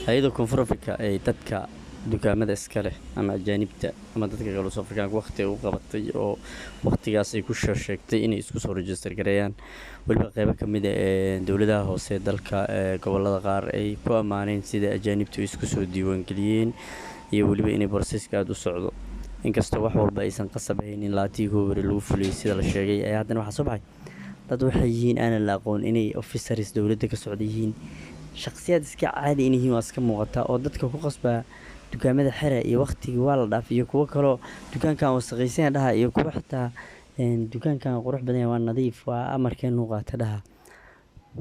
ayadoo koonfur Afrika ay dadka dugaamada iska leh ama ajaanibta ama dadka kale oo Afrikaanka waqti u qabatay oo waqtigaas ay ku sheegtay inay isku soo register gareeyaan waliba qayb ka mid ah dowladaha hoose dalka gobolada qaar ay ku amaaneen sida ajaanibtu isku soo diiwaan galiyeen iyo waliba inay processka aad u socdo inkastoo wax walba aysan qasabeynin laatii hore lagu fuliyay sida la sheegay ay haddana waxa soo baxay dad waxay yihiin aan la aqoon inay officers dowladda ka socda yihiin shakhsiyaad iska caadi inay waa iska muuqata oo dadka ku qasbaa dukaamada xira iyo waqtiga waa la dhaaf iyo kuwa kale dukaankan wasaqaysan dhaha iyo kuwa xitaa dukaankan qurux badan waa nadiif waa amarkeen u qaata dhaha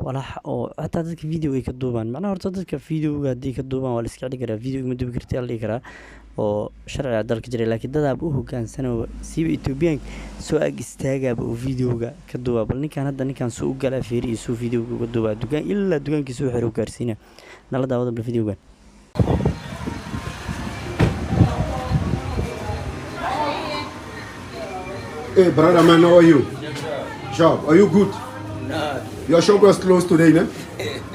walax oo hataa dadka video ay ka duubaan macnaha horta dadka video-ga hadii ka duubaan waa la iska dhigi karaa video ma duubi kartaa la dhigi karaa oo sharciga dalka jiray laakiin dad u hoggaansan oo siiba Ethiopian soo ag istaagaba oo video-ga ka duuba bal ninkan soo u galaa fiiri soo video-ga ka duuba dukaan ilaa dukaankiisa uu xiro gaarsiina nala daawada bal video-ga Hey brother man, how are you? Shop, are you good? No. Your shop was closed today, ne?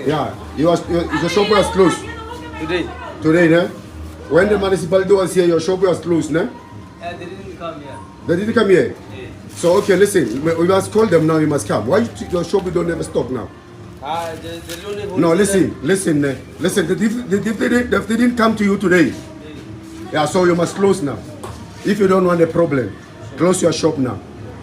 Yeah, your shop was closed Today? today, ne? When the municipality was here, your shop was closed, ne? Yeah, they didn't come here. They didn't come here. Yeah. So okay, listen, we must call them now. You must come. Why your shop you don't ever stock now? They don't even No, listen, ne? Listen. They didn't come to you today. Yeah, so you must close now. If you don't want a problem, close your shop now.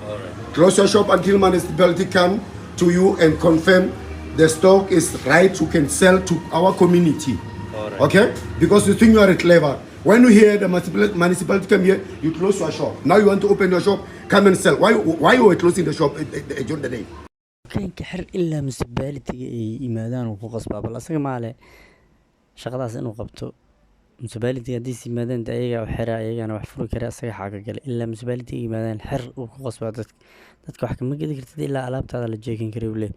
All right. Close your shop until municipality come to you and confirm the stock is right. You can sell to our community. All right. Okay? Because you think you are clever. When you hear the municipality come here, you close your shop. Now you want to open your shop, come and sell. Why you were closing the shop during the day? كان كحر إلا municipality إمادان وفوقس بابل أصلاً ما عليه شغلات إنه قبته municipality هديس إمادان دقيقة وحرا أيجا أنا وحفر كرا أصلاً حاجة قال إلا municipality إمادان حر وفوقس بعدك dadka wax kama gedi kartid ilaa alaabtaada la jeekin kari ule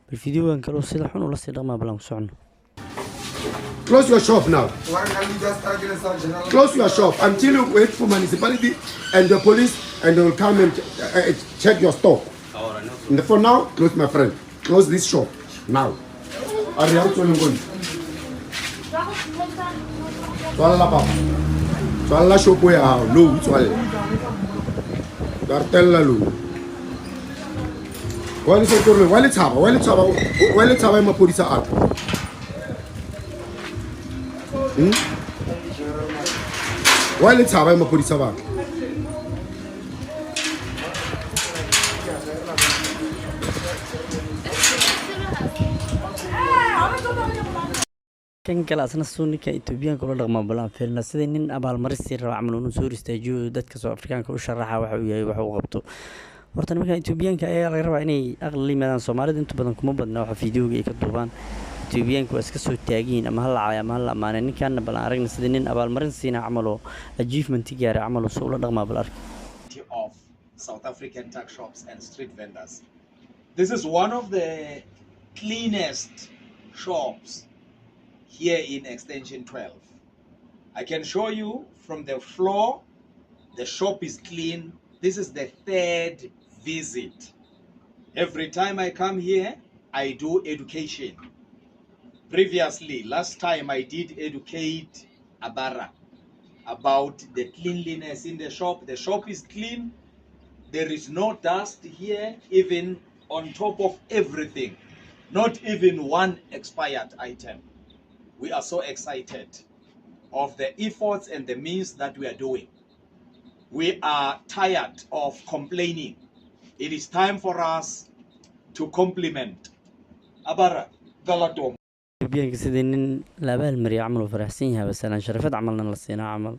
bal video-gan kale sida xun ula sii dhaqmaa balan ku socono Close your shop now. Close your shop until you wait for municipality and the police and they will come and check your stock. All right. No. For now, close my friend. Close this shop now. Are you going? Swalla papa. Swalla shop where no swalla. Cartel la lu. Wale se torne, wale taba ma polisi at. Wale taba ma polisi ba. kan kale asna suunika Ethiopian kula dhaqma balan fiirna sida nin abaal maristii raba camal uu soo istaajiyo dadka soo Afrikaanka u sharaxa waxa uu yahay waxa uu qabto horta marka Ethiopianka ayaa laga rabaa inay aqal liimadaan Soomaalida inta badan kuma badna waxa video-ga ay ka duubaan Ethiopianku waa iska soo taageen ama hal caay ama hal amaanay ninkan balan aragna sida nin abaal marin siina camal oo achievement gaar camal oo soo la dhaqma bal ark of South African tuck shops and street vendors. This is one of the cleanest shops here in extension 12. I can show you from the floor, the shop is clean. This is the third visit. Every time I come here, I do education. Previously, last time I did educate Abara about the cleanliness in the shop. The shop is clean. There is no dust here, even on top of everything. Not even one expired item. We are so excited of the efforts and the means that we are doing. We are tired of complaining. It is time for us to compliment. Abara, Galadom. Ethiopian sida nin labaal mari camal oo faraxsan yahay basalan sharafad camalna la siinaa camal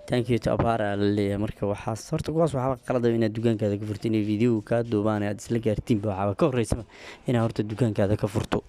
thank you to Abara leeyahay marka waxa horta kuwaas waxa qalad ah inaad dukaankaada ka furto in video ka duubaan aad isla gaartiin waxa ka horeysa inaad horta dukaankaada ka furto